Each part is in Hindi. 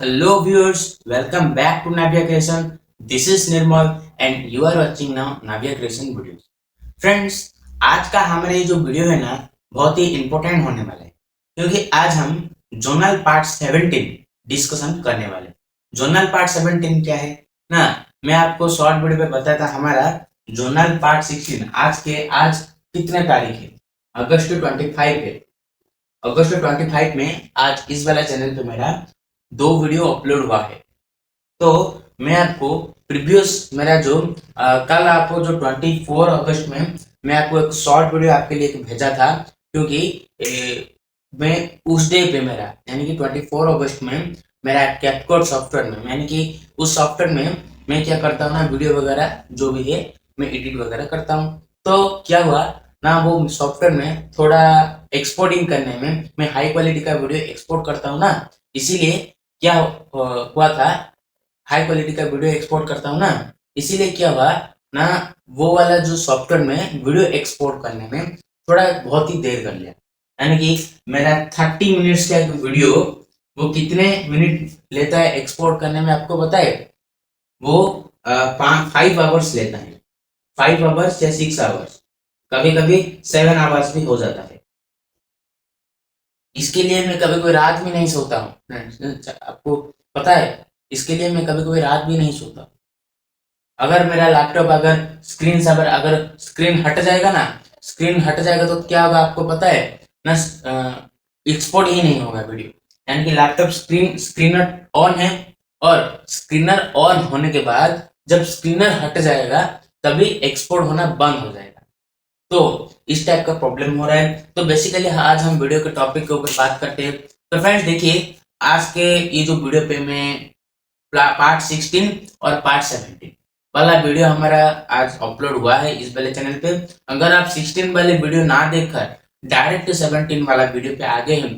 Hello viewers, welcome back to Navya Creation. This is Nirmal and you are watching now Navya Creation videos. Friends, आज का हमारा ये जो वीडियो है ना बहुत ही इम्पोर्टेंट होने वाला है क्योंकि आज हम जोनल पार्ट 17 डिस्कशन करने वाले हैं। जोनल पार्ट 17 क्या है ना, मैं आपको शॉर्ट वीडियो पे बताया था। हमारा जोनल पार्ट 16 आज कितने तारीख है? अगस्त 25 है। अगस्त 25 में आज इस वाला चैनल पे मेरा 2 वीडियो अपलोड हुआ है। तो मैं आपको प्रीवियस मेरा जो कल आपको जो 24 अगस्त में मैं आपको एक शॉर्ट वीडियो आपके लिए भेजा था क्योंकि मैं उस डे पे मेरा यानी कि 24 अगस्त में मेरा कैपकट सॉफ्टवेयर में यानी कि उस सॉफ्टवेयर में मैं क्या करता हूँ ना, वीडियो वगैरह जो भी है मैं एडिट वगैरह करता हूँ। तो क्या हुआ ना, वो सॉफ्टवेयर में थोड़ा एक्सपोर्टिंग करने में मैं हाई क्वालिटी का वीडियो एक्सपोर्ट करता हूँ ना, इसीलिए क्या हुआ था, हाई क्वालिटी का वीडियो एक्सपोर्ट करता हूँ ना, इसीलिए क्या हुआ ना, वो वाला जो सॉफ्टवेयर में वीडियो एक्सपोर्ट करने में थोड़ा बहुत ही देर कर लिया। यानी कि मेरा 30 मिनट्स का वीडियो वो कितने मिनट लेता है एक्सपोर्ट करने में आपको पता है? वो 5 आवर्स लेता है। 5 आवर्स या 6 आवर्स, कभी कभी 7 आवर्स भी हो जाता है। इसके लिए मैं कभी कोई रात भी नहीं सोता हूँ। आपको पता है, इसके लिए मैं कभी कोई रात भी नहीं सोता। अगर मेरा लैपटॉप अगर स्क्रीन हट जाएगा ना, स्क्रीन हट जाएगा तो क्या होगा आपको पता है ना, एक्सपोर्ट ही नहीं होगा वीडियो। यानी कि लैपटॉप स्क्रीनर ऑन है और स्क्रीनर ऑन होने के बाद जब स्क्रीनर हट जाएगा तभी एक्सपोर्ट होना बंद हो जाएगा। तो इस टाइप का प्रॉब्लम हो रहा है। तो बेसिकली आज हम वीडियो के टॉपिक के ऊपर बात करते हैं। तो फ्रेंड्स देखिए, आज के ये जो वीडियो पे मैं पार्ट 16 और पार्ट 17 वाला वीडियो हमारा आज अपलोड हुआ है इस वाले चैनल पे। अगर आप 16 वाले वीडियो ना देखकर डायरेक्ट 17 वाला वीडियो पे आ गए हैं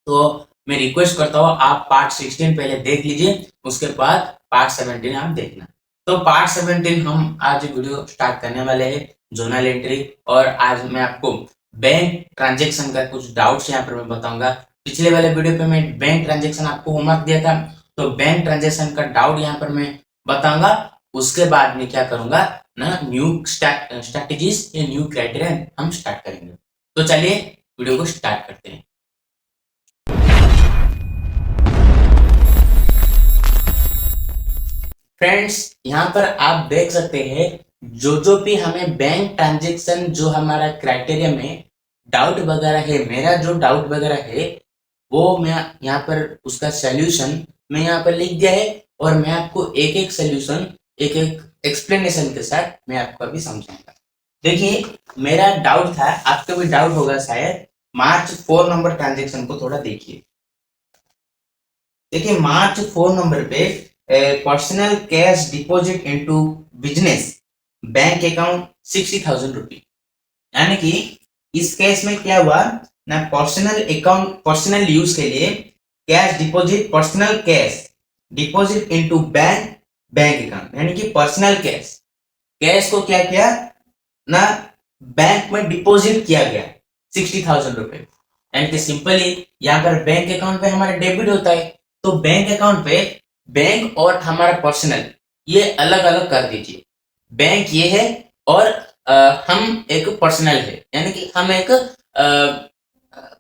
तो मैं रिक्वेस्ट करता हूँ आप पार्ट 16 पहले देख लीजिए, उसके बाद पार्ट 17 आप देखना। तो पार्ट 17 हम आज वीडियो स्टार्ट करने वाले हैं, जोनल एंट्री। और आज मैं आपको बैंक ट्रांजेक्शन का कुछ डाउट्स यहाँ पर मैं बताऊंगा। पिछले वाले वीडियो पे मैं बैंक ट्रांजेक्शन आपको होमवर्क दिया था, तो बैंक ट्रांजेक्शन का डाउट यहाँ पर मैं बताऊंगा। उसके बाद में क्या करूंगा ना, न्यू स्ट्रैटेजीज या न्यू क्राइटेरिया हम स्टार्ट करेंगे। तो चलिए वीडियो को स्टार्ट करते हैं। फ्रेंड्स, यहाँ पर आप देख सकते हैं जो भी हमें बैंक ट्रांजेक्शन जो हमारा क्राइटेरिया में डाउट वगैरह है, मेरा जो डाउट वगैरह है वो मैं यहाँ पर उसका सॉल्यूशन मैं यहाँ पर लिख दिया है और मैं आपको एक एक सॉल्यूशन एक एक एक्सप्लेनेशन के साथ मैं आपको अभी समझाऊंगा। देखिए, मेरा डाउट था, आपका भी डाउट होगा शायद, मार्च 4 नंबर ट्रांजेक्शन को थोड़ा देखिए। देखिए मार्च 4 नंबर पे personal cash deposit into business bank account 60,000 rupees. यानी कि इस केस में क्या हुआ ना, पर्सनल अकाउंट पर्सनल यूज के लिए cash deposit, personal cash deposit into bank account, यानी कि पर्सनल कैश को क्या किया ना, बैंक में डिपॉजिट किया गया 60,000 रुपए। यानी कि सिंपली यहाँ पर बैंक अकाउंट पे हमारा डेबिट होता है, तो बैंक अकाउंट पे बैंक और हमारा पर्सनल ये अलग अलग कर दीजिए। बैंक ये है और हम एक पर्सनल है, यानी कि हम एक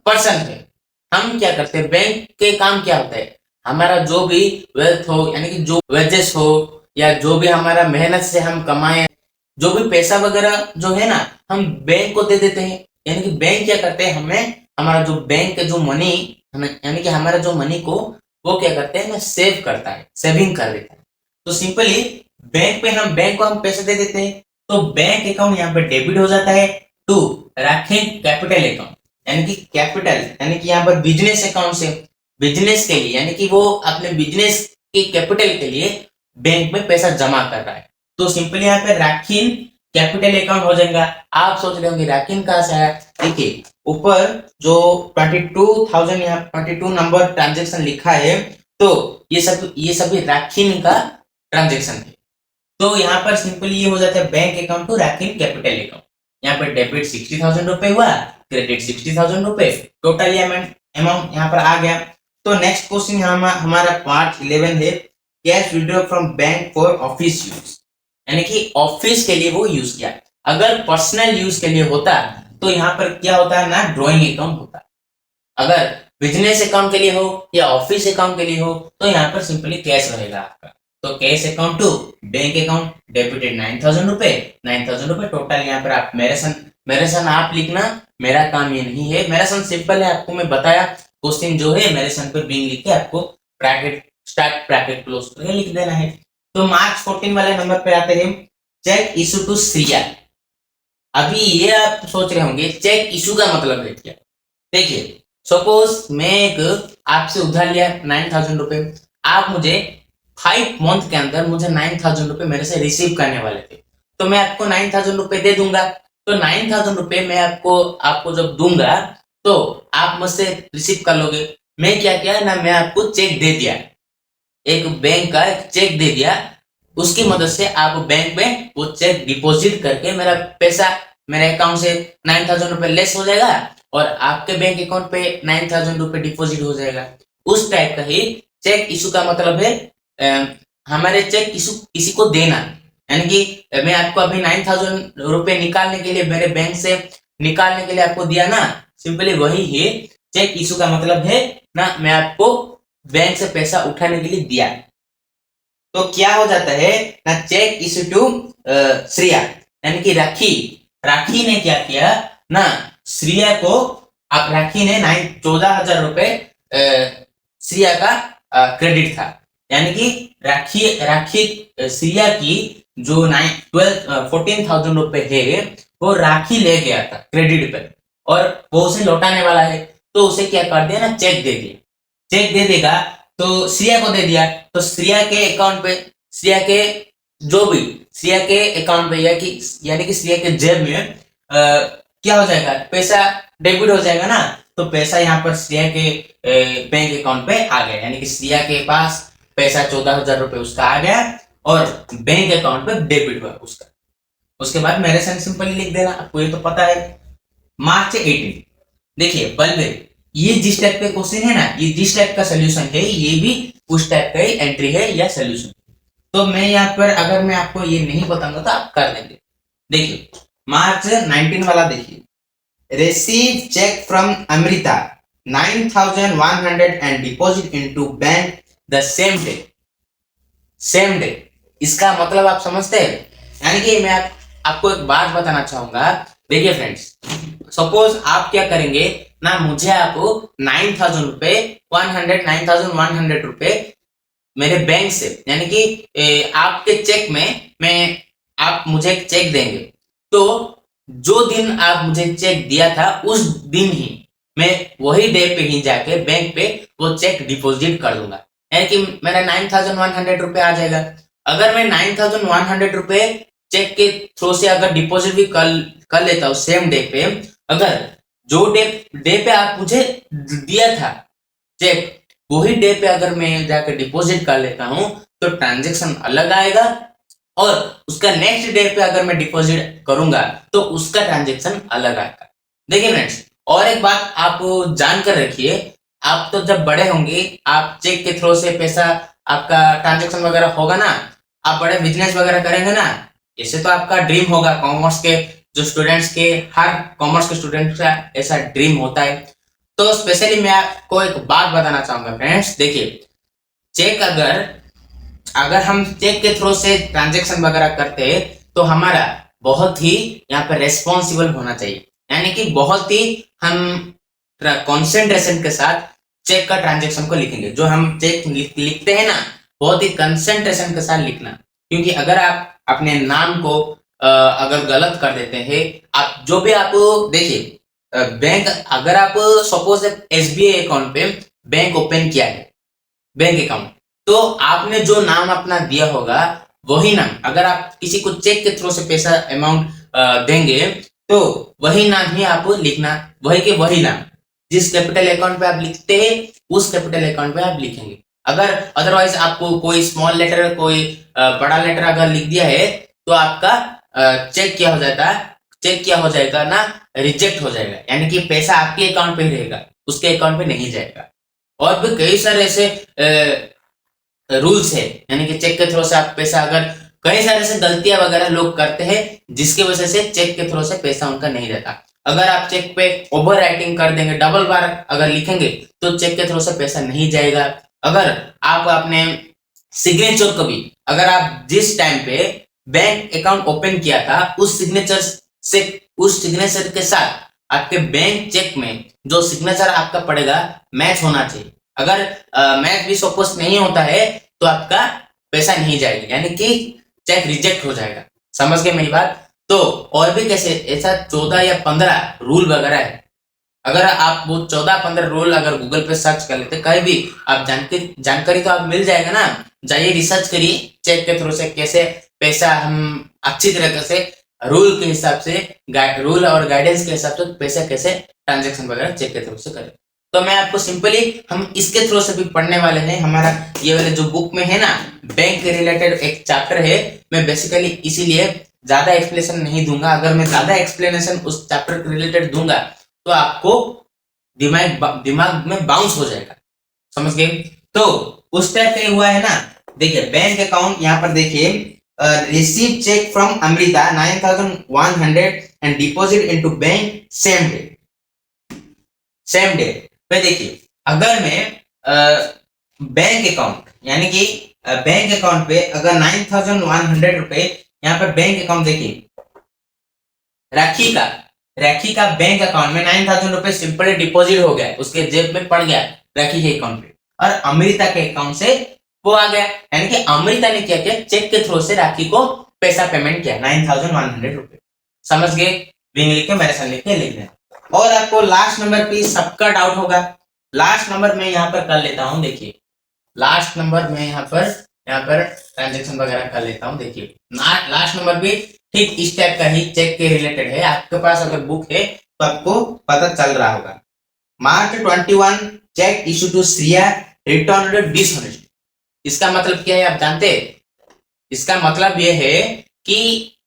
पर्सन है। हम क्या करते हैं, बैंक के काम क्या होता है, हमारा जो भी वेल्थ हो यानी कि जो वेजेस हो या जो भी हमारा मेहनत से हम कमाए, जो भी पैसा वगैरह जो है ना, हम बैंक को दे देते हैं। यानी कि बैंक क्या करते हैं, हमें हमारा जो बैंक का जो मनी हमें यानी कि हमारा जो मनी को वो क्या करते हैं ना, सेव करता है, सेविंग कर देता है। तो सिंपली बैंक को हम पैसे दे देते हैं, तो बैंक अकाउंट यहाँ पे डेबिट हो जाता है टू रैकिंग कैपिटल अकाउंट। यानी कि कैपिटल यानी कि यहाँ पर बिजनेस अकाउंट से बिजनेस के लिए यानी कि वो अपने बिजनेस के कैपिटल के लिए बैंक में पैसा जमा कर रहा है। तो सिंपली यहाँ पे रैकिन कैपिटल अकाउंट हो जाएगा। आप सोच रहे होंगे रैकिन कहाँ से आया? देखिए ऊपर जो 22,000 यहाँ 22 नंबर ट्रांजेक्शन लिखा है, तो ये सभी रैकिन का ट्रांजेक्शन है। तो यहाँ पर सिंपली ये हो जाता है बैंक अकाउंट टू रैकिन कैपिटल अकाउंट। यहाँ पर डेबिट 60,000 रुपए हुआ, क्रेडिट 60,000 रुपए, टोटल अमाउंट यहाँ पर आ गया। तो नेक्स्ट क्वेश्चन हमारा पार्ट 11 है, cash withdraw from bank for office use, यानी कि ऑफिस के लिए वो यूज किया। अगर पर्सनल यूज के लिए होता तो यहाँ पर क्या होता है ना, ड्रॉइंग अकाउंट होता। अगर बिजनेस अकाउंट के लिए हो या ऑफिस अकाउंट के लिए हो तो यहाँ पर सिंपली कैश रहेगा आपका। तो cash account to bank account debited 9,000 रुपए, 9,000 रुपए टोटल। यहाँ पर आप मेरे सन आप लिखना, मेरा काम ये नहीं है। मेरा सन सिंपल है, आपको मैं बताया। क्वेश्चन जो है मेरे सन पे बिंग लिख के आपको ब्रैकेट स्टार्ट ब्रैकेट क्लोज करके लिख देना है। तो मार्च 14 वाले नंबर पे आते हैं, चेक इशू टू श्रिया। अभी ये आप सोच रहे होंगे चेक इशू का मतलब है क्या। देखिए सपोज मैं एक आपसे उधार लिया 9,000 रुपए, आप मुझे 5 मंथ के अंदर मुझे 9,000 रुपए मेरे से रिसीव करने वाले थे, तो मैं आपको 9,000 रुपए दे दूंगा। तो 9,000 रुपए मैं आपको जब दूंगा तो आप मुझसे रिसीव कर लोगे। मैं क्या किया ना, मैं आपको चेक दे दिया, एक बैंक का एक चेक दे दिया। उसकी मदद से आप बैंक में वो चेक डिपॉजिट करके मेरा पैसा मेरे अकाउंट से 9,000 रुपए लेस हो जाएगा और आपके बैंक अकाउंट पे 9,000 रुपए डिपॉजिट हो जाएगा। उस टाइप का ही चेक इशू का मतलब है हमारे चेक इशू किसी को देना, यानी कि मैं आपको अभी 9,000 रुपए निकालने के लिए मेरे बैंक से निकालने के लिए आपको दिया ना, सिंपली वही है चेक इशू का मतलब है ना, मैं आपको बैंक से पैसा उठाने के लिए दिया। तो क्या हो जाता है ना, चेक इशू टू श्रिया, यानी कि राखी ने क्या किया ना, श्रिया को आप राखी ने 14,000 रुपए श्रिया का क्रेडिट था, यानी कि राखी श्रिया की जो 14,000 रुपए है वो राखी ले गया था क्रेडिट पे और वो उसे लौटाने वाला है। तो उसे क्या कर दिया ना, चेक दे दिया। चेक दे देगा तो श्रिया को दे दिया, तो श्रिया के अकाउंट पे श्रिया के अकाउंट पे यानी कि श्रिया के जेब में क्या हो जाएगा, पैसा डेबिट हो जाएगा ना। तो पैसा यहाँ पर श्रिया के बैंक अकाउंट पे आ गया, यानी कि श्रिया के पास पैसा 14,000 रुपए उसका आ गया और बैंक अकाउंट पे डेबिट हुआ उसका। उसके बाद मेरे संग सिंपली लिख देना, आपको ये तो पता है। मार्च 18, देखिए बलवीर, ये जिस टाइप का क्वेश्चन है ना, ये जिस टाइप का सोल्यूशन है ये भी उस टाइप का ही एंट्री है या सोल्यूशन। तो मैं यहाँ पर अगर मैं आपको ये नहीं बताऊंगा तो आप कर लेंगे। देखिए मार्च 19 वाला देखिए, receive cheque from Amrita 9,100 and deposit into bank the same day. इसका मतलब आप समझते हैं, यानी कि मैं आपको एक बात बताना चाहूंगा। देखिए फ्रेंड्स, सपोज आप क्या करेंगे ना, मुझे आप 9,000 रुपए 9,100 रुपए मेरे बैंक से, यानी कि आपके चेक में आप मुझे एक चेक देंगे। तो जो दिन आप मुझे चेक दिया था उस दिन ही मैं वही डे पे ही जाके बैंक पे वो चेक डिपॉजिट कर दूंगा, यानी कि मेरा 9,100 रुपए आ जाएगा। अगर मैं 9,100 रुपए चेक के थ्रू से अगर डिपॉजिट भी कर लेता हूँ सेम डे पे, अगर जो डे पे आप मुझे दिया था चेक, वही डे पे अगर मैं जाकर डिपॉजिट कर लेता हूं तो ट्रांजैक्शन अलग आएगा और उसका नेक्स्ट डे पे अगर मैं डिपॉजिट करूंगा तो उसका ट्रांजैक्शन अलग आएगा। देखिए फ्रेंड्स, और एक बात आप जानकर रखिए, आप तो जब बड़े होंगे आप चेक के थ्रू से पैसा आपका ट्रांजैक्शन वगैरह होगा ना, आप बड़े बिजनेस वगैरह करेंगे ना, ऐसे तो आपका ड्रीम होगा। कॉमर्स के जो स्टूडेंट्स के, हर कॉमर्स के स्टूडेंट्स का ऐसा ड्रीम होता है। तो स्पेशली मैं आपको एक बात बताना चाहूंगा फ्रेंड्स, देखिए चेक अगर हम चेक के थ्रू से ट्रांजैक्शन वगैरह करते हैं तो हमारा बहुत ही यहाँ पर रेस्पॉन्सिबल होना चाहिए, यानी कि बहुत ही हम कंसंट्रेशन के साथ चेक का ट्रांजैक्शन को लिखेंगे। जो हम चेक लिखते हैं ना, बहुत ही कंसंट्रेशन के साथ लिखना, क्योंकि अगर आप अपने नाम को अगर गलत कर देते हैं, आप जो भी आप देखिए बैंक, अगर आप सपोज SBI अकाउंट पे बैंक ओपन किया है बैंक अकाउंट, तो आपने जो नाम अपना दिया होगा वही नाम, अगर आप किसी को चेक के थ्रू से पैसा अमाउंट देंगे तो वही नाम ही आप लिखना, वही के वही नाम जिस कैपिटल अकाउंट पे आप लिखते हैं उस कैपिटल अकाउंट पे आप लिखेंगे। अगर अदरवाइज आपको कोई स्मॉल लेटर कोई बड़ा लेटर अगर लिख दिया है तो आपका चेक क्या हो जाएगा ना, रिजेक्ट हो जाएगा, यानी कि पैसा आपके अकाउंट पे ही रहेगा, उसके अकाउंट पे नहीं जाएगा। और भी कई सारे ऐसे रूल्स है, यानी कि चेक के थ्रू से आप पैसा, अगर कई सारे ऐसे गलतियां वगैरह लोग करते हैं जिसकी वजह से चेक के थ्रू से पैसा उनका नहीं रहता। अगर आप चेक पे ओवर राइटिंग कर देंगे, डबल बार अगर लिखेंगे तो चेक के थ्रू से पैसा नहीं जाएगा। अगर आप अपने सिग्नेचर को भी, अगर आप जिस टाइम पे बैंक अकाउंट ओपन किया था उस सिग्नेचर से, उस सिग्नेचर के साथ आपके बैंक चेक में जो सिग्नेचर आपका पड़ेगा मैच होना चाहिए। अगर मैच भी सपोज नहीं होता है तो आपका पैसा नहीं जाएगा, यानी कि चेक रिजेक्ट हो जाएगा। समझ गए मेरी बात? तो और भी कैसे ऐसा 14 या 15 रूल वगैरह है। अगर आप वो 14-15 रूल अगर गूगल पे सर्च कर लेते, कहीं भी आप जानकारी तो आप मिल जाएगा ना। जाइए रिसर्च करिए चेक के थ्रू से कैसे पैसा हम अच्छी तरीके से रूल के हिसाब से, रूल और गाइडेंस के हिसाब से पैसा कैसे ट्रांजेक्शन वगैरह चेक के थ्रू से करें। तो मैं आपको सिंपली हम इसके थ्रू से भी पढ़ने वाले हैं। हमारा ये वाले जो बुक में है ना, बैंक के रिलेटेड एक चैप्टर है। मैं बेसिकली इसीलिए ज्यादा एक्सप्लेनेशन नहीं दूंगा। अगर मैं ज्यादा एक्सप्लेनेशन उस चैप्टर के रिलेटेड दूंगा तो आपको दिमाग में बाउंस हो जाएगा। समझ गए? तो उस टाइप का हुआ है ना। देखिए बैंक अकाउंट, यहाँ पर देखिए receive cheque from Amrita 9100 and deposit into bank same day. पे देखिए अगर मैं बैंक अकाउंट, यानी कि बैंक अकाउंट पे अगर 9100 रुपए, यहाँ पर बैंक अकाउंट देखिए राखी का बैंक अकाउंट में 9000 रुपए सिंपल डिपॉजिट हो गया, उसके जेब में पड़ गया राखी के अकाउंट पे, और अमृता के अकाउंट से वो आ गया। यानी कि अमृता ने क्या किया, चेक के थ्रू से राखी को पैसा पेमेंट किया 9100 रुपए। समझ गए? रिंग लिख के मेरे साथ लिख के लिख देना। और आपको लास्ट नंबर पे सबका डाउट होगा। लास्ट नंबर में यहाँ पर कर लेता हूँ। देखिए लास्ट नंबर में यहाँ पर ट्रांजेक्शन वगैरह कर लेता हूँ। देखिए लास्ट नंबर भी ठीक इस टाइप का ही चेक के रिलेटेड है। आपके पास अगर बुक है तो आपको पता चल रहा होगा। March 21 cheque issue to Shriya return dishonest. इसका मतलब क्या है आप जानते हैं? इसका मतलब यह है कि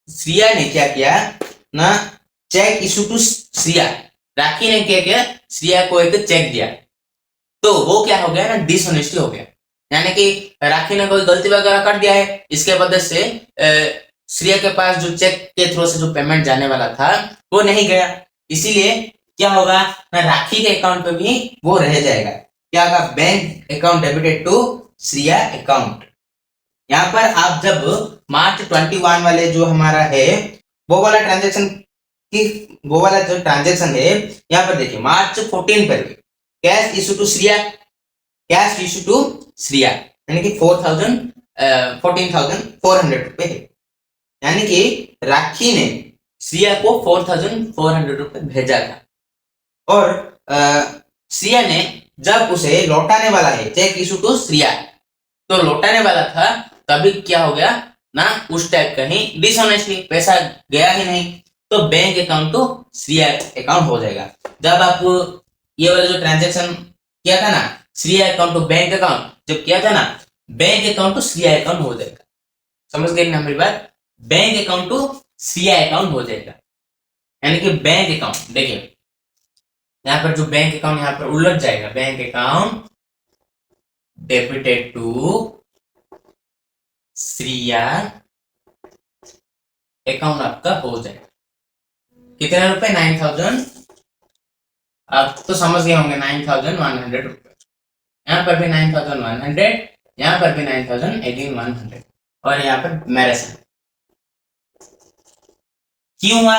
श्रिया ने क्या किया ना, चेक इशू टू श्रिया, राखी ने क्या किया, श्रिया को एक चेक दिया, तो वो क्या हो गया ना, डिसऑनेस्टी हो गया। यानी कि राखी ने कोई गलती वगैरह कर दिया है, इसके वजह से श्रिया के पास जो चेक के थ्रू से जो पेमेंट जाने वाला था वो नहीं गया। इसीलिए क्या होगा ना, राखी के अकाउंट पे भी वो रह जाएगा। क्या होगा, bank account debited to Shriya account. यहाँ पर आप जब मार्च 21 वाले जो हमारा है वो वाला ट्रांजेक्शन की, वो वाला जो ट्रांजेक्शन है, यहाँ पर देखिए मार्च 14 पर cash issue to Shriya, cash issue to Shriya, यानी कि 14,400 रुपए है। यानी कि राखी ने श्रिया को 4,400 रुपए भेजा था, और श्रिया ने जब उसे लौटाने वाला है, चेक इशू टू श्रिया, तो लौटाने वाला था, तभी क्या हो गया ना, उस टाइप का ही डिसऑनेस्टली पैसा गया ही नहीं, तो bank account to Shriya account हो जाएगा। जब आप ये वाला जो ट्रांजेक्शन किया था ना, Shriya account to bank account, जब किया था ना, bank account to Shriya account हो जाएगा। समझ गए ना मेरी बात? Bank account to Shriya account हो जाएगा। यानी कि बैंक अकाउंट, देखिए यहाँ पर जो बैंक अकाउंट यहाँ पर उलट जाएगा, bank account debited to Shriya account आपका हो जाएगा। कितने रुपए? 9000। आप तो समझ गए होंगे 9100 रुपए। यहाँ पर भी 9100, यहाँ पर भी 9100, और यहाँ पर मेरे साथ क्यों हुआ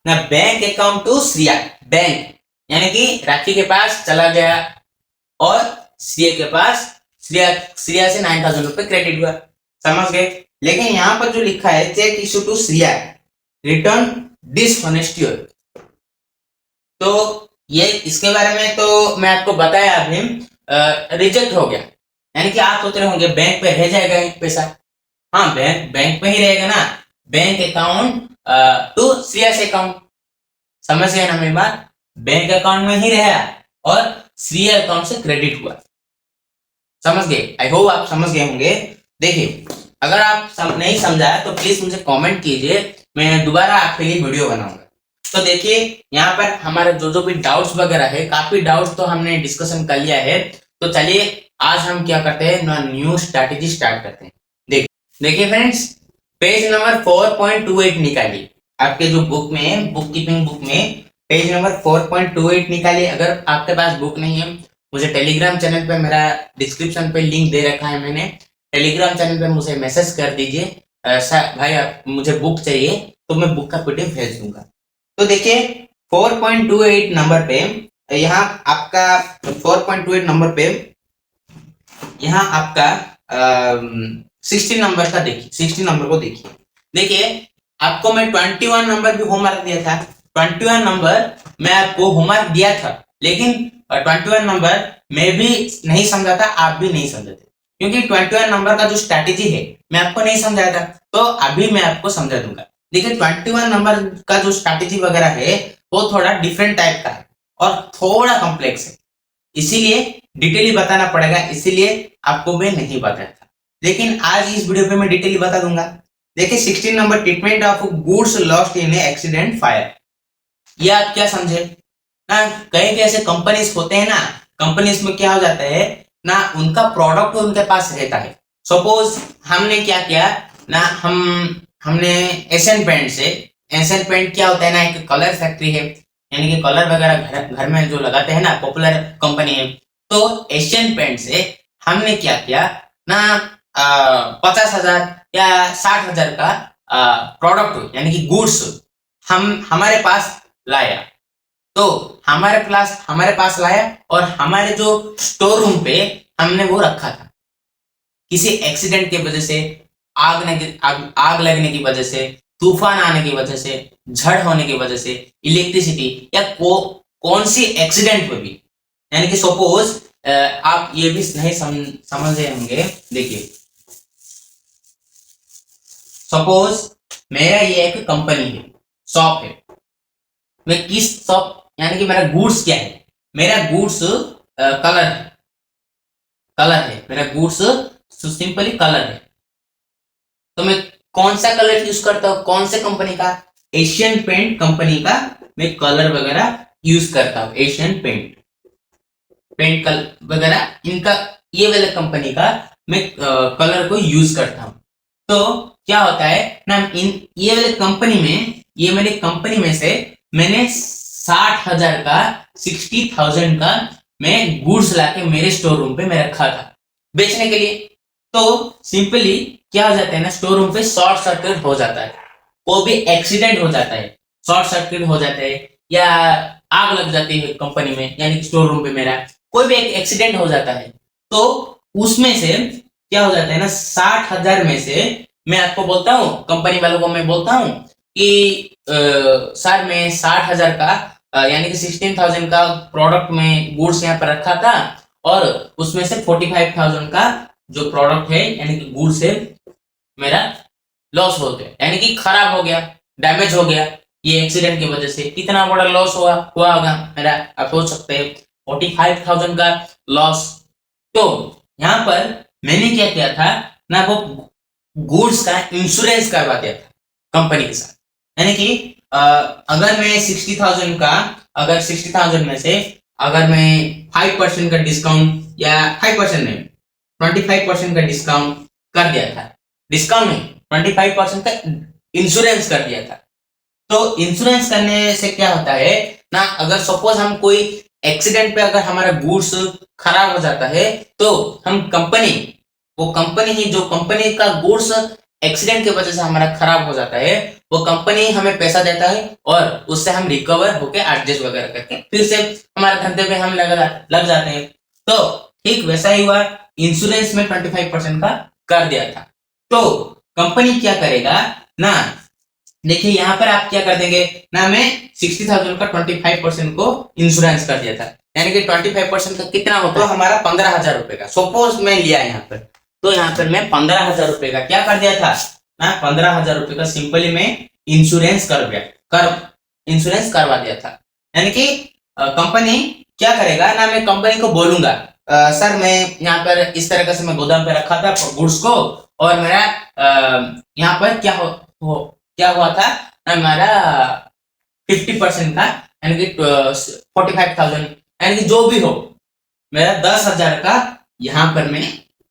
ना, bank account to Shriya, bank यानी कि राखी के पास चला गया और श्रिया के पास, श्रिया से 9000 रुपए क्रेडिट हुआ। समझ गए? लेकिन यहाँ पर जो लिखा है cheque issue to Shriya return dishonesty, तो ये इसके बारे में तो मैं आपको बताया अभी, रिजेक्ट हो गया। यानी कि आप सोच रहे होंगे बैंक पे रह जाएगा पैसा। हाँ, बैंक पे ही रहेगा ना, बैंक अकाउंट टू श्रिया से अकाउंट। समझ गए ना मेरी बात? बैंक अकाउंट में ही रहा और श्रिया अकाउंट से क्रेडिट हुआ। समझ गए? आई होप आप समझ गए होंगे। देखिए अगर आप नहीं समझा तो प्लीज मुझे कमेंट कीजिए, मैं दोबारा आपके लिए वीडियो बनाऊंगा। तो देखिए यहाँ पर हमारे जो भी डाउट्स वगैरह है, काफी डाउट्स तो हमने डिस्कशन कर लिया है। तो चलिए आज हम क्या करते हैं ना, न्यू स्ट्रैटेजी स्टार्ट करते हैं। देखिए फ्रेंड्स, पेज नंबर 4.28 निकालिए। आपके जो बुक में, बुक कीपिंग बुक में पेज नंबर 4.28 निकालिए। अगर आपके पास बुक नहीं है, मुझे टेलीग्राम चैनल पे, मेरा डिस्क्रिप्शन पे लिंक दे रखा है मैंने, टेलीग्राम चैनल पे मुझे मैसेज कर दीजिए, भाई आप मुझे बुक चाहिए, तो मैं बुक का पीडीएफ भेज दूंगा। तो देखिए 4.28 नंबर पे, यहाँ आपका 4.28 नंबर पे, यहाँ आपका 16 नंबर का देखिए, 16 नंबर को देखिए। देखिए आपको मैं 21 नंबर भी होमवर्क दिया था, 21 नंबर मैं आपको होमवर्क दिया था, लेकिन 21 नंबर मैं भी नहीं समझा था, आप भी नहीं समझे थे, क्योंकि 21 नंबर का जो स्ट्रैटेजी है मैं आपको नहीं समझाया था, तो अभी मैं आपको समझा दूंगा। देखिए 21 नंबर का जो स्ट्रैटेजी वगैरह है वो थोड़ा डिफरेंट टाइप का है और थोड़ा कॉम्प्लेक्स है, इसीलिए डिटेली बताना पड़ेगा, इसीलिए आपको मैं नहीं बताया था, लेकिन आज इस वीडियो पे मैं डिटेली बता दूंगा। देखिए 16 number, treatment of goods lost in accident fire. ये आप क्या समझे ना, कई ऐसे कंपनीज होते हैं ना, कंपनीज में क्या हो जाता है ना, उनका प्रोडक्ट उनके पास रहता है। सपोज हमने क्या किया ना, हमने एशियन पेंट से, एशियन पेंट क्या होता है ना, एक कलर फैक्ट्री है, यानी कि कलर वगैरह घर में जो लगाते हैं ना, पॉपुलर कंपनी है। तो एशियन पेंट से हमने क्या किया ना, 50,000 या 60,000 का प्रोडक्ट यानी कि गुड्स हम हमारे पास लाया। तो हमारे पास लाया और हमारे जो स्टोर रूम पे हमने वो रखा था। किसी एक्सीडेंट की वजह से, आग लगने की वजह से, तूफान आने की वजह से, झड़ होने की वजह से, इलेक्ट्रिसिटी या कौन सी एक्सीडेंट हुई भी, यानी कि सपोज आप ये भी नहीं समझ रहे होंगे। देखिए सपोज मेरा ये एक कंपनी है, शॉप है, मैं किस शॉप, यानी कि मेरा गुड्स क्या है, मेरा गुड्स कलर है, मेरा गुड्स सिंपली कलर है। तो मैं कौन सा कलर यूज करता हूँ, कौन से कंपनी का, एशियन पेंट कंपनी का मैं कलर वगैरह यूज करता हूँ। एशियन पेंट कलर वगैरह इनका, ये वाले कंपनी का मैं कलर को यूज करता हूँ। तो क्या होता है ना, इन ये वाले कंपनी में, ये मेरी कंपनी में से मैंने 60,000 का, 60,000 का मैं गुड्स लाके मेरे स्टोर रूम पे मैं रखा था बेचने के लिए। तो सिंपली क्या हो जाता है ना, स्टोर रूम पे शॉर्ट सर्किट हो जाता है, वो भी एक्सीडेंट हो जाता है, शॉर्ट सर्किट हो जाता है या आग लग जाती है कंपनी में, यानी कि स्टोर रूम पे मेरा कोई भी एक एक्सीडेंट हो जाता है। तो उसमें से क्या हो जाता है ना, 60,000 में से मैं आपको बोलता हूँ, कंपनी वालों को मैं बोलता हूँ कि सर मैं 60,000 का यानी कि 16,000 का प्रोडक्ट में गुड्स यहाँ पर रखा था, और उसमें से 45,000 का जो प्रोडक्ट है यानी कि गुड्स है मेरा लॉस हो गया, यानी कि खराब हो गया, डैमेज हो गया। ये एक्सीडेंट की वजह से कितना बड़ा लॉस हुआ होगा मेरा, आप सोच सकते हैं 45,000 का लॉस। तो यहाँ पर मैंने क्या किया था ना, वो गुड्स का इंश्योरेंस करवा दिया था कंपनी के साथ, यानी कि अगर मैं 60,000 का, अगर 60,000 में से अगर मैं 5% का डिस्काउंट, या 5% नहीं, 25% का डिस्काउंट कर दिया था, डिस्काउंट नहीं 25% का इंश्योरेंस कर दिया था। तो इंश्योरेंस करने से क्या होता है ना, अगर सपोज हम कोई एक्सीडेंट पे अगर हमारा गुड्स खराब हो जाता है, तो हम कंपनी, वो कंपनी ही, जो कंपनी का गुड्स एक्सीडेंट की वजह से हमारा खराब हो जाता है, वो कंपनी हमें पैसा देता है और उससे हम रिकवर होके एडजस्ट वगैरह करके फिर से हमारे धंधे में हम लग जाते हैं। तो ठीक वैसा ही हुआ, इंश्योरेंस में 25% का कर दिया था। तो कंपनी क्या करेगा ना, देखिए यहाँ पर आप क्या कर देंगे ना, मैं 60,000 का 25% को इंश्योरेंस कर दिया था, यानी कि 25% का कितना होता है, तो हमारा 15,000 रुपए का सपोज मैं लिया यहाँ पर। तो यहाँ पर मैं 15,000 रुपए का क्या कर दिया था ना, 15,000 रुपए का सिंपली मैं इंश्योरेंस इंश्योरेंस करवा दिया था। यानी कि कंपनी क्या करेगा ना, मैं कंपनी को बोलूंगा सर मैं यहाँ पर इस तरह से मैं गोदाम पे रखा था गुड्स को, और मेरा यहाँ पर क्या हुआ था ना, हमारा 50% का, यानी कि 45,000, यानी कि जो भी हो मेरा 10,000 का यहाँ पर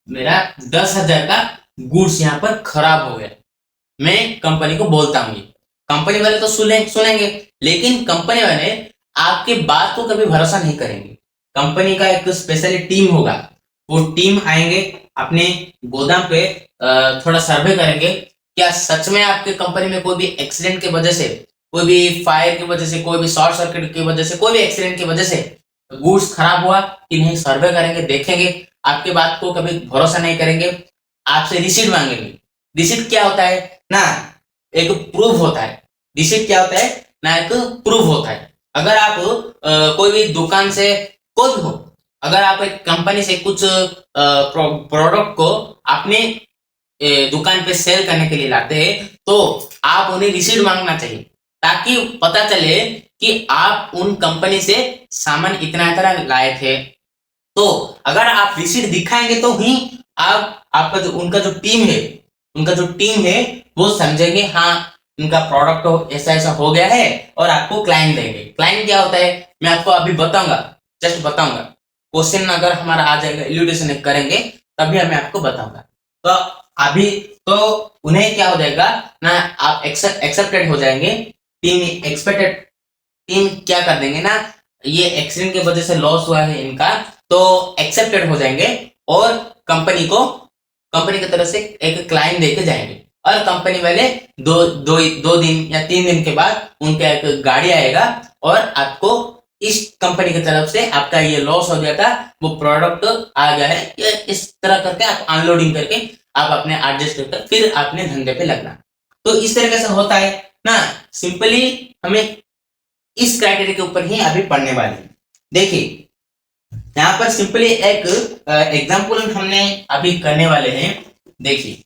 मेरा 10,000 का गुड्स यहाँ पर खराब हो गया, मैं कंपनी को बोलता हूँ, कंपनी वाले तो सुनेंगे, लेकिन कंपनी वाले आपके बात को कभी भरोसा नहीं करेंगे। कंपनी का एक स्पेशली टीम होगा, वो टीम आएंगे अपने गोदाम पे, थोड़ा सर्वे करेंगे, क्या सच में आपके कंपनी में कोई भी एक्सीडेंट की वजह से, कोई भी फायर की वजह से, कोई भी शॉर्ट सर्किट की वजह से, कोई भी एक्सीडेंट की वजह से गुड्स खराब हुआ कि नहीं, सर्वे करेंगे, देखेंगे, आपके बात को कभी भरोसा नहीं करेंगे, आपसे रिसीट मांगेंगे। रिसीट क्या होता है ना, एक प्रूफ होता है। रिसीट क्या होता है ना, एक प्रूफ होता है। अगर आप कोई भी दुकान से, कोई भी हो, अगर आप एक कंपनी से कुछ प्रोडक्ट को अपने दुकान पे सेल करने के लिए लाते हैं, तो आप उन्हें रिसीट मांगना चाहिए, ताकि पता चले कि आप उन कंपनी से सामान इतना इतना लाए थे। तो अगर आप रिसीट दिखाएंगे तो ही आप आपका जो उनका जो टीम है वो समझेंगे, हाँ इनका प्रोडक्ट ऐसा ऐसा हो गया है, और आपको क्लाइंट देंगे। क्लाइंट क्या होता है मैं आपको अभी बताऊंगा, जस्ट बताऊंगा, क्वेश्चन अगर हमारा आ जाएगा, इल्यूडेशन करेंगे तभी मैं आपको बताऊंगा। तो अभी तो उन्हें क्या हो जाएगा ना, आप एक्सेप्टेड हो जाएंगे, टीम एक्सपेक्टेड, टीम क्या कर देंगे ना, ये एक्सीडेंट की वजह से लॉस हुआ है इनका, तो एक्सेप्टेड हो जाएंगे, और कंपनी की तरफ से एक क्लाइंट देके जाएंगे, और कंपनी वाले दो दिन या 3 दिन के बाद उनका एक गाड़ी आएगा, और आपको इस कंपनी की तरफ से आपका ये लॉस हो गया था, वो प्रोडक्ट आ गया है, ये इस तरह करके आप अनलोडिंग करके आप अपने एडजस्ट करके फिर अपने धंधे पे लगना। तो इस तरीके से होता है ना, सिंपली हमें इस क्राइटेरिया के ऊपर ही अभी पढ़ने वाले हैं। देखिए यहाँ पर सिंपली एक एग्जाम्पल हमने अभी करने वाले हैं। देखिए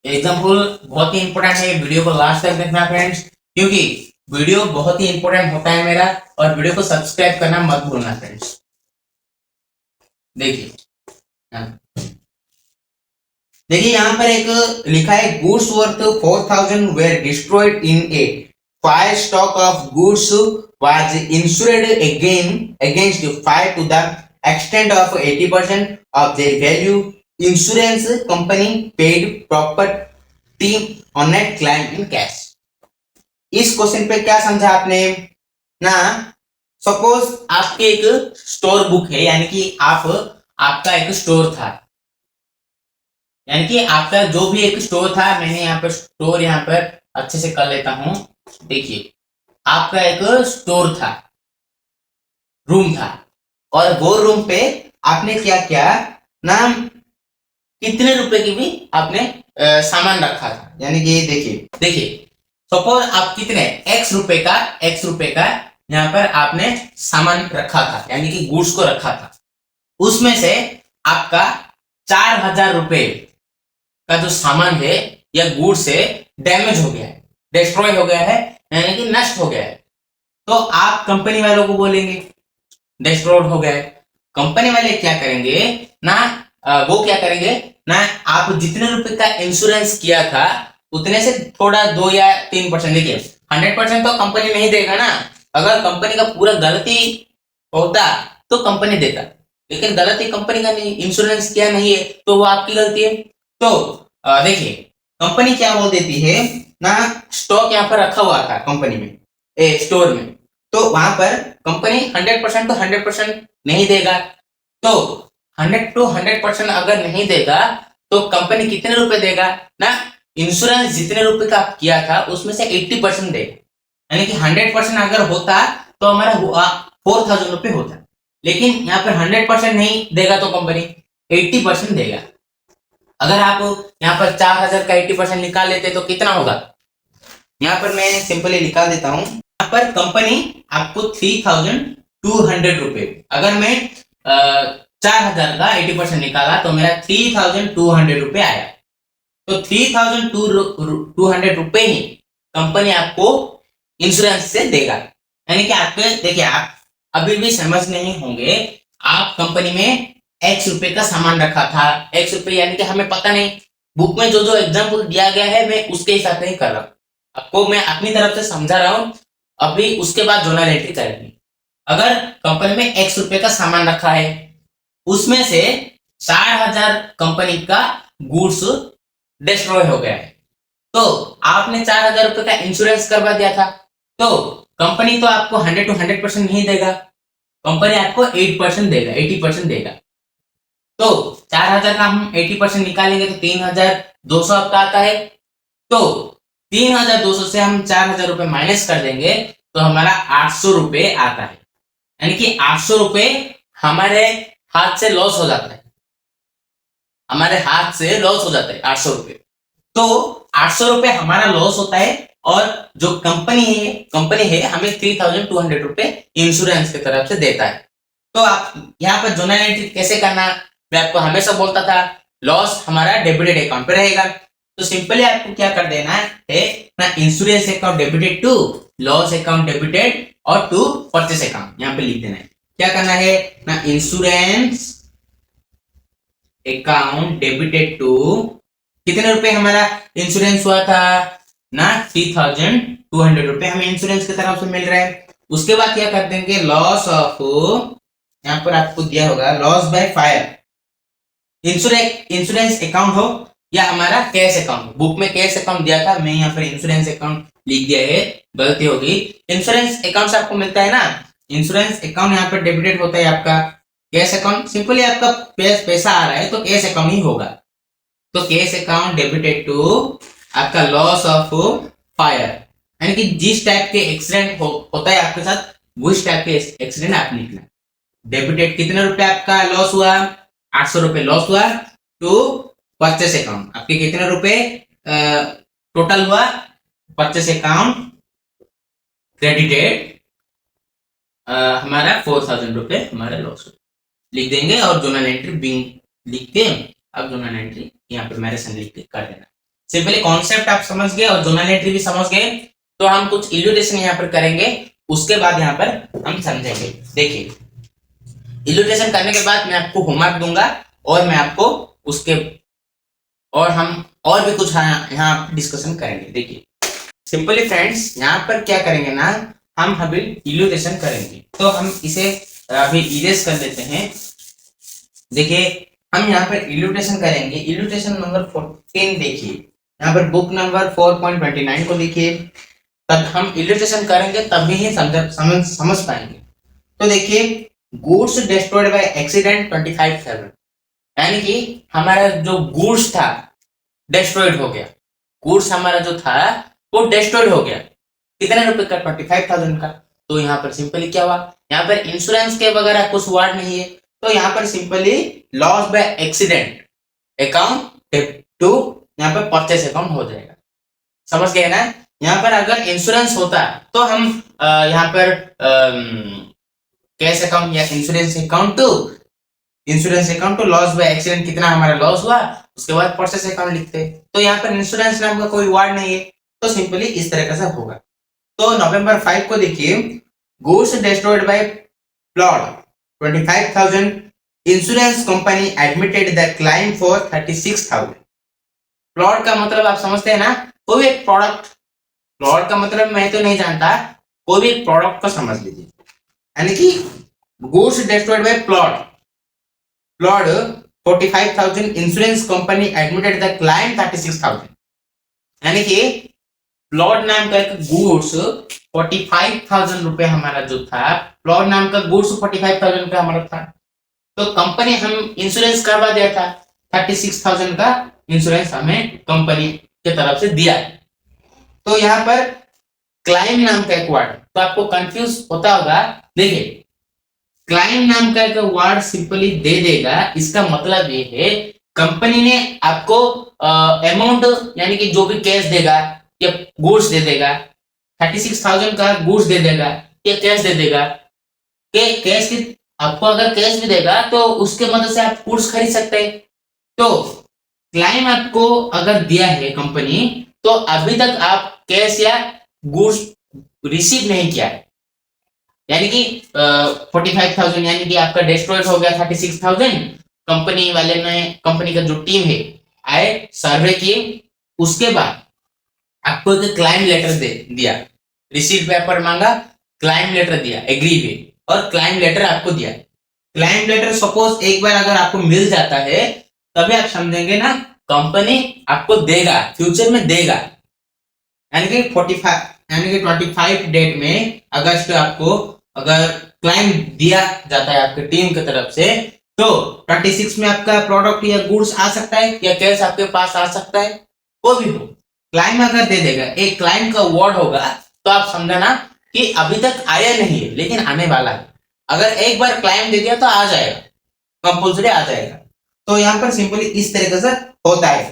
एग्जाम्पल बहुत ही इंपॉर्टेंट है, वीडियो को लास्ट तक देखना फ्रेंड्स, क्योंकि वीडियो बहुत ही इंपॉर्टेंट होता है मेरा, और वीडियो को सब्सक्राइब करना मत भूलना फ्रेंड्स। देखिए देखिए यहाँ पर एक लिखा है, goods worth 4,000 were destroyed in a fire, stock of goods was insured against fire to the extent of 80% of their value. Insurance company paid property on net claim in cash. इस क्वेश्चन पे क्या समझा आपने ना, सपोज आपके एक स्टोर बुक है, यानी कि आपका एक स्टोर था, यानी कि आपका जो भी एक स्टोर था, मैंने यहाँ पर स्टोर यहाँ पर अच्छे से कर लेता हूं। देखिए आपका एक स्टोर था, रूम था, और वो रूम पे आपने क्या किया ना, कितने रुपए की भी आपने सामान रखा था, यानी कि देखिए सपोज आप कितने x रुपए का यहाँ पर आपने सामान रखा था, यानी कि गुड्स को रखा था, उसमें से आपका 4,000 रुपए का जो सामान है या गुड्स है डैमेज हो गया है, डिस्ट्रॉय हो गया है, यानी कि नष्ट हो गया है, तो आप कंपनी वालों को बोलेंगे डिस्ट्रॉयड हो गया है। कंपनी वाले क्या करेंगे ना, वो क्या करेंगे ना, आप जितने रुपए का इंश्योरेंस किया था उतने से थोड़ा 2 या 3%, देखिए 100% तो कंपनी नहीं देगा ना, अगर कंपनी का पूरा गलती होता तो कंपनी देता, लेकिन गलती कंपनी का नहीं, इंश्योरेंस किया नहीं है तो वो आपकी गलती है। तो देखिए कंपनी क्या बोल देती है ना, स्टॉक यहाँ पर रखा हुआ था कंपनी में, स्टोर में, तो वहां पर कंपनी 100% तो 100% नहीं देगा, तो 100 to 100% अगर नहीं देगा तो कंपनी कितने रुपए देगा ना, इंश्योरेंस जितने रुपए का आप किया था उसमें से 80% देगा, यानी कि 100% अगर होता तो हमारा 4,000 रुपए होता, लेकिन यहाँ पर 100% नहीं देगा तो कंपनी 80% देगा। अगर आप यहाँ पर 4,000 का 80% निकाल लेते तो कितना होगा, यहाँ पर मैं सिंपली निकाल देता हूं, यहाँ पर कंपनी आपको 3,200 रुपए, अगर मैं 4,000 का 80% निकाला तो मेरा 3,200 रुपए आया, तो 3,200 रुपए ही कंपनी आपको इंश्योरेंस से देगा, यानी कि आपके देखिए आप अभी भी समझ नहीं होंगे, आप कंपनी में x रुपए का सामान रखा था, x रुपए यानी कि हमें पता नहीं, बुक में जो जो एग्जाम्पल दिया गया है मैं उसके हिसाब से ही कर रहा हूँ, आपको मैं अपनी तरफ से समझा रहा हूँ, अभी उसके बाद जोनल एंट्री करेंगे। अगर कंपनी में x रुपए का सामान रखा है, उसमें से 4,000 कंपनी का गुड्स डिस्ट्रॉय हो गया है, तो आपने 4,000 रुपए का इंश्योरेंस करवा दिया था, तो कंपनी तो आपको 100% नहीं देगा, कंपनी आपको 8% देगा, 80% देगा। तो 4,000 का हम 80% निकालेंगे तो 3,200 आपका आता है। तो 3,200 से हम 4,000 रुपए माइनस कर देंगे तो हमारा 800 रुपए आता है, यानी कि 800 रुपए हमारे हाथ से लॉस हो जाता है, हमारे हाथ से लॉस हो जाता है 800 रुपए। तो 800 रुपए हमारा लॉस होता है और जो कंपनी है हमें 3,200 रुपए इंश्योरेंस की तरफ से देता है। तो आप यहाँ पर जोनल एंट्री कैसे करना, मैं आपको हमेशा बोलता था, लॉस हमारा डेबिटेड अकाउंट पे रहेगा। तो सिंपली आपको क्या कर देना है ना, insurance account debited to loss account debited और टू परचेस अकाउंट यहाँ पे लिख देना है। क्या करना है ना, इंश्योरेंस अकाउंट डेबिटेड टू, कितने रुपए हमारा इंश्योरेंस हुआ था ना, 3,200 रुपए हमें इंश्योरेंस की तरफ से मिल रहा है। उसके बाद क्या कर देंगे, लॉस ऑफ, यहाँ पर आपको दिया होगा loss by fire, insurance account हो या हमारा कैश अकाउंट, बुक में कैश अकाउंट दिया था, मैं यहाँ पर इंश्योरेंस अकाउंट लिख दिया है, गलती होगी। इंश्योरेंस अकाउंट से आपको मिलता है ना, इंश्योरेंस अकाउंट यहाँ पर डेबिटेड होता है आपका, कैश अकाउंट सिंपली आपका पैसा आ रहा है तो कैश अकाउंट ही होगा। तो कैश अकाउंट डेबिटेड टू आपका लॉस ऑफ फायर, यानी कि जिस टाइप के एक्सीडेंट होता है आपके साथ, उस टाइप के एक्सीडेंट आप लिखना। डेबिटेड कितने रुपए आपका लॉस हुआ, 800 रुपए लॉस हुआ, टू परचेस अकाउंट आपके कितने रुपए टोटल हुआ, परचेस अकाउंट क्रेडिटेड हमारा 4,000 रुपए हमारा लॉस लिख देंगे और जोनल एंट्री बिंग लिख के अब जोनल एंट्री यहाँ पर मैरेसन लिख के कर देना। सिंपली कॉन्सेप्ट आप समझ गए और जोनल एंट्री भी समझ गए, तो हम कुछ इल्यूस्ट्रेशन यहाँ पर करेंगे, उसके बाद यहाँ पर हम समझेंगे। देखिए इल्यूस्ट्रेशन करने के बाद मैं आपको होमवर्क दूंगा और मैं आपको उसके और हम और भी कुछ यहाँ डिस्कशन करेंगे। देखिए सिंपली फ्रेंड्स यहाँ पर क्या करेंगे ना, हम अभी इल्यूस्ट्रेशन करेंगे, तो हम इसे अभी इरेज कर लेते हैं। देखिए हम यहाँ पर इल्यूस्ट्रेशन करेंगे, इल्यूस्ट्रेशन नंबर 14 देखिए, यहाँ पर बुक नंबर 4.29 को देखिए, तब हम इल्यूस्ट्रेशन करेंगे तभी ही समझ पाएंगे। तो देखिए गुड्स डिस्ट्रॉयड बाय एक्सीडेंट 25,000, यानी कि हमारा जो गुड्स था डिस्ट्रॉयड हो गया, गुड्स हमारा जो था वो डिस्ट्रॉयड हो गया, कितने रुपए का, 25,000 का। तो यहाँ पर सिंपली क्या हुआ, यहाँ पर इंश्योरेंस के वगैरह कुछ वर्ड नहीं है, तो यहाँ पर simply loss by accident account to यहाँ पर परचेस अकाउंट हो जाएगा, समझ गए ना। यहाँ पर अगर इंश्योरेंस होता तो हम यहाँ पर कैश अकाउंट या insurance account to loss by accident, कितना हमारा लॉस हुआ, उसके बाद परचेस अकाउंट लिखते। तो यहाँ पर इंश्योरेंस नाम का कोई वर्ड नहीं है, तो सिंपली इस तरह से होगा। तो नवंबर 5 को देखिए, goods destroyed by flood 25,000, insurance company admitted the climb for 36,000। Flood का मतलब आप समझते हैं ना, कोई एक प्रोडक्ट, फ्लड का मतलब मैं तो नहीं जानता, कोई भी प्रोडक्ट को समझ लीजिए, यानी कि goods destroyed by flood 45,000, insurance company admitted the climb 36,000, यानी कि फ्लड नाम का एक गुड्स 45,000 रुपए हमारा जो था, फ्लड नाम का गुड्स 45,000 का हमारा था, तो कंपनी हम इंश्योरेंस करवा दिया था, 36,000 का इंश्योरेंस हमें कंपनी की तरफ से दिया। तो यहाँ पर क्लाइम नाम का एक वर्ड, तो आपको कंफ्यूज होता होगा। देखिए क्लाइम नाम का एक वर्ड सिंपली दे देगा, इसका मतलब ये है कंपनी ने आपको अमाउंट यानी कि जो भी कैश देगा या गुड्स दे देगा, 36,000 का गुड्स दे देगा या कैश दे देगा, के कैश की आपको अगर कैश भी देगा तो उसके मदद से आप गुड्स खरीद सकते हैं। तो क्लाइम आपको अगर दिया है कंपनी, तो अभी तक आप कैश या गुड्स रिसीव नहीं किया है, यानी कि 45,000 यानी कि आपका डिस्ट्रॉयड हो गया 36,000, कंपनी वाले ने, कंपनी का जो टीम है आए सर्वे किए, उसके बाद आपको एक क्लाइम लेटर दिया, रिसीट पेपर मांगा, क्लाइम लेटर दिया, एग्री हुए, और क्लाइम लेटर आपको दिया है। क्लाइम लेटर सपोज एक बार अगर आपको मिल जाता है तभी आप समझेंगे ना कंपनी आपको देगा, फ्यूचर में देगा। यानी कि 45 यानी कि 25 डेट में अगस्त आपको अगर क्लाइम दिया जाता है आपकी टीम की तरफ से, तो 26 में आपका प्रोडक्ट या गुड्स आ सकता है या कैश आपके पास आ सकता है, कोई भी हो। क्लाइम अगर दे देगा, एक क्लाइम का वर्ड होगा, तो आप समझना कि अभी तक आया नहीं है लेकिन आने वाला है। अगर एक बार क्लाइम दे दिया तो आ जाएगा, कंपल्सरी आ जाएगा। तो यहाँ पर सिंपली इस तरीके से होता है।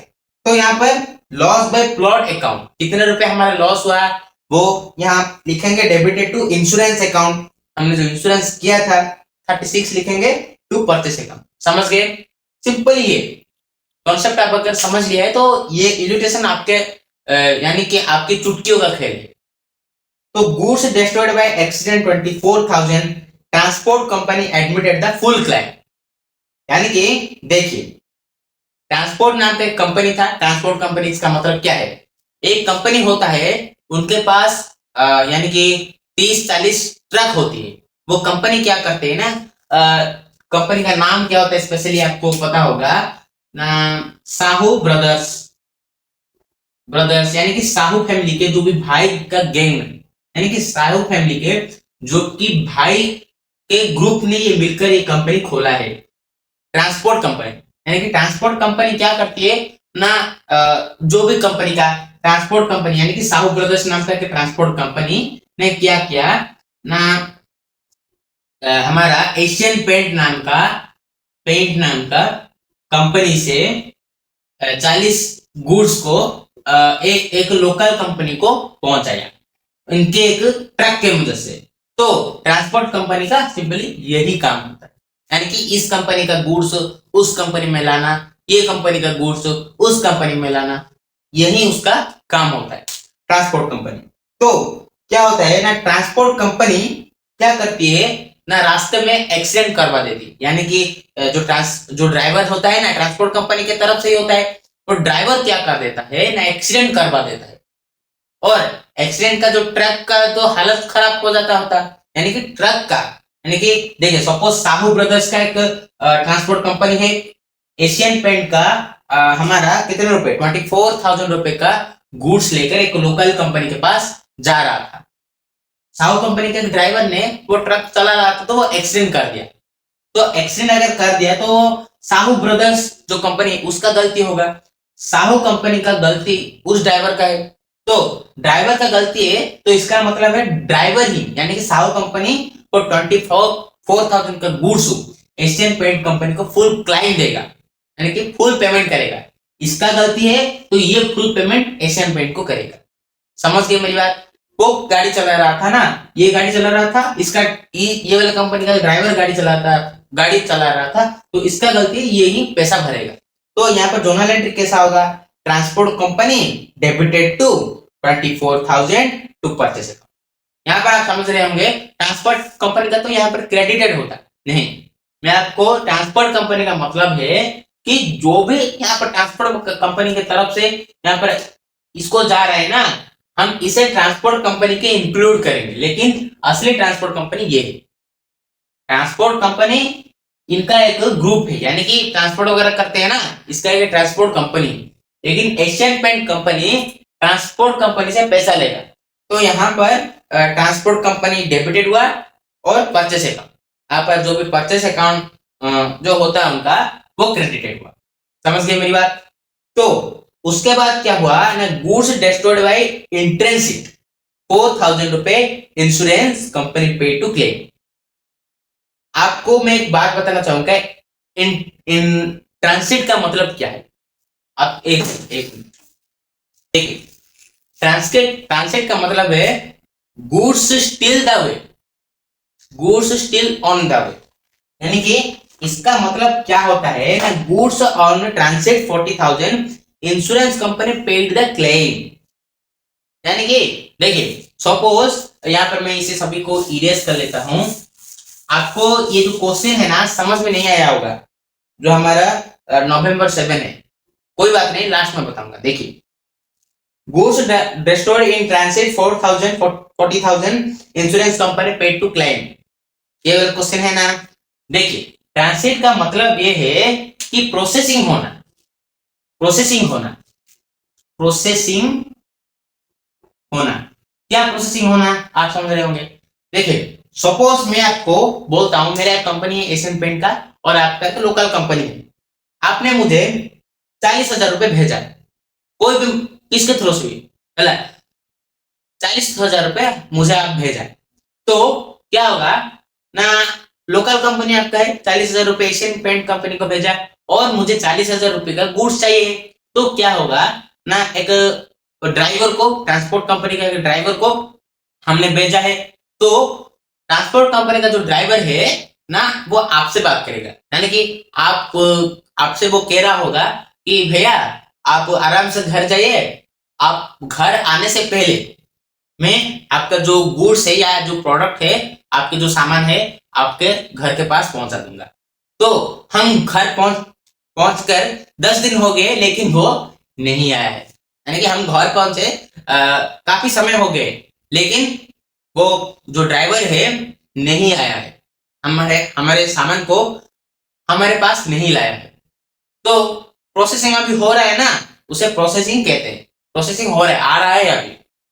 तो यहाँ पर लॉस बाय प्लॉट अकाउंट, कितने रुपए हमारा लॉस हुआ वो यहाँ लिखेंगे डेबिटेड टू इंश्योरेंस अकाउंट, हमने जो इंश्योरेंस किया था 36 लिखेंगे टू परचेस अकाउंट। समझ गए? सिंपल ये कॉन्सेप्ट आप अगर समझ लिया है तो ये इल्यूस्ट्रेशन आपके यानी कि आपकी चुटकियों का खेल है। तो goods destroyed by accident 24,000, transport company admitted the full claim. यानी कि देखिए ट्रांसपोर्ट नाम का एक कंपनी था। ट्रांसपोर्ट कंपनी इसका मतलब क्या है? एक कंपनी होता है, उनके पास यानी कि 30-40 ट्रक होती है। वो कंपनी क्या करते हैं ना, कंपनी का नाम क्या होता है स्पेशली आपको पता होगा ना, साहू ब्रदर्स। ब्रदर्स यानी कि साहू फैमिली के जो भी भाई का गैंग है, यानी कि साहू फैमिली के जो कि भाई के ग्रुप ने ये मिलकर ये कंपनी खोला है, ट्रांसपोर्ट कंपनी। यानी कि ट्रांसपोर्ट कंपनी क्या करती है ना, जो भी कंपनी का ट्रांसपोर्ट कंपनी यानी कि साहू ब्रदर्स नाम का ट्रांसपोर्ट कंपनी ने क्या किया ना, हमारा एशियन पेंट नाम का कंपनी से 40 गुड्स को एक लोकल कंपनी को पहुंचाया इनके एक ट्रक के मदद से। तो ट्रांसपोर्ट कंपनी का सिंपली यही काम होता है, यानी कि इस कंपनी का गुड्स उस कंपनी में लाना, ये कंपनी का गुड्स उस कंपनी में लाना, यही उसका काम होता है ट्रांसपोर्ट कंपनी। तो क्या होता है ना, ट्रांसपोर्ट कंपनी क्या करती है ना, रास्ते में एक्सीडेंट करवा देती, यानी कि जो ड्राइवर होता है ना ट्रांसपोर्ट कंपनी की तरफ से ही होता है, तो ड्राइवर क्या कर देता है ना, एक्सीडेंट करवा देता है। और एक्सीडेंट का जो ट्रक का तो हालत खराब हो जाता होता, यानी कि ट्रक का, यानी कि देखिए सपोज साहू ब्रदर्स का एक ट्रांसपोर्ट कंपनी है, एशियन पेंट का हमारा कितने रुपए 24,000 रुपए का गुड्स लेकर एक लोकल कंपनी के पास जा रहा था। साहू कंपनी के ड्राइवर ने वो ट्रक चला रहा था तो वो एक्सीडेंट कर दिया। तो एक्सीडेंट अगर कर दिया तो साहू ब्रदर्स जो कंपनी उसका गलती होगा, साहू कंपनी का गलती उस ड्राइवर का है। तो ड्राइवर का गलती है तो इसका मतलब है ड्राइवर ही यानी कि साहू कंपनी को 24,000 का गुड्स एशियन पेंट कंपनी को फुल क्लाइम देगा, यानी कि फुल पेमेंट करेगा। इसका गलती है तो ये फुल पेमेंट एशियन पेंट को करेगा। समझ गए मेरी बात? वो गाड़ी चला रहा था ना, ये गाड़ी चला रहा था, इसका ये वाला कंपनी का ड्राइवर गाड़ी चला रहा था, तो इसका गलती ये ही पैसा भरेगा। तो यहाँ पर जोनल एंट्री कैसा होगा, transport company debited to 24,000 to purchase account. यहाँ पर आप समझ रहे होंगे ट्रांसपोर्ट कंपनी का तो यहाँ पर क्रेडिटेड होता नहीं। मैं आपको ट्रांसपोर्ट कंपनी का मतलब है कि जो भी यहाँ पर ट्रांसपोर्ट कंपनी की तरफ से यहाँ पर इसको जा रहा है ना, हम इसे ट्रांसपोर्ट कंपनी के इंक्लूड करेंगे, लेकिन असली ट्रांसपोर्ट कंपनी ये है। ट्रांसपोर्ट कंपनी इनका एक ग्रुप है, यानी कि ट्रांसपोर्ट वगैरह करते हैं ना, इसका एक ट्रांसपोर्ट कंपनी। लेकिन Asian paint company transport company से पैसा लेगा, तो यहाँ पर ट्रांसपोर्ट कंपनी डेबिटेड हुआ और परचेस अकाउंट, यहाँ पर जो भी परचेस अकाउंट जो होता है उनका वो क्रेडिटेड हुआ। समझ गए मेरी बात? तो उसके बाद क्या हुआ ना, गुड्स डिस्ट्रॉयड बाय इंट्रेंसिक 4,000 रुपए इंश्योरेंस कंपनी पे टू क्लेम। आपको मैं एक बात बताना चाहूंगा, इन ट्रांसिट का मतलब क्या है? आप एक मिनट ट्रांसिट का मतलब है goods still the way, goods still on the way. यानी कि इसका मतलब क्या होता है ना, goods on transit 40,000 insurance company paid the claim. यानी कि देखिए सपोज यहां पर मैं इसे सभी को इरेज कर लेता हूं। आपको ये जो क्वेश्चन है ना समझ में नहीं आया होगा, जो हमारा नवंबर 7 है, कोई बात नहीं लास्ट में बताऊंगा। देखिए goods destroyed in transit 40,000 insurance company paid to claim. केवल क्वेश्चन है ना। देखिए ट्रांसिट का मतलब ये है कि प्रोसेसिंग होना, प्रोसेसिंग होना, प्रोसेसिंग होना। क्या प्रोसेसिंग होना, आप समझ रहे होंगे। देखिए सपोज मैं आपको बोलता हूं मेरा एक कंपनी है एशियन पेंट का और आपका तो लोकल कंपनी है, आपने मुझे 40,000 रुपए भेजा, कोई भी किसके थ्रू से भी, 40,000 रुपए मुझे आप भेजा, तो क्या होगा ना, लोकल कंपनी आपका है, 40,000 रुपए एशियन पेंट कंपनी को भेजा और मुझे 40,000 रुपए का गुड्स चाहिए, तो क्या होगा ना, एक ड्राइवर को, ट्रांसपोर्ट कंपनी का एक ड्राइवर को हमने भेजा है, तो ट्रांसपोर्ट कंपनी का जो ड्राइवर है ना वो आपसे बात करेगा, यानी कि आपसे वो कह रहा होगा कि भैया आप आराम से घर जाइए, आप घर आने से पहले मैं आपका जो गुड्स है या जो प्रोडक्ट है, आपके जो सामान है आपके घर के पास पहुंचा दूंगा। तो हम घर पहुंचकर 10 दिन हो गए लेकिन वो नहीं आया है, यानी कि हम घर पहुंचे काफी समय हो गए लेकिन वो जो ड्राइवर है नहीं आया है, हमारे हमारे सामान को हमारे पास नहीं लाया है। तो प्रोसेसिंग अभी हो रहा है ना, उसे प्रोसेसिंग कहते हैं। प्रोसेसिंग हो रहा है, आ रहा है, अभी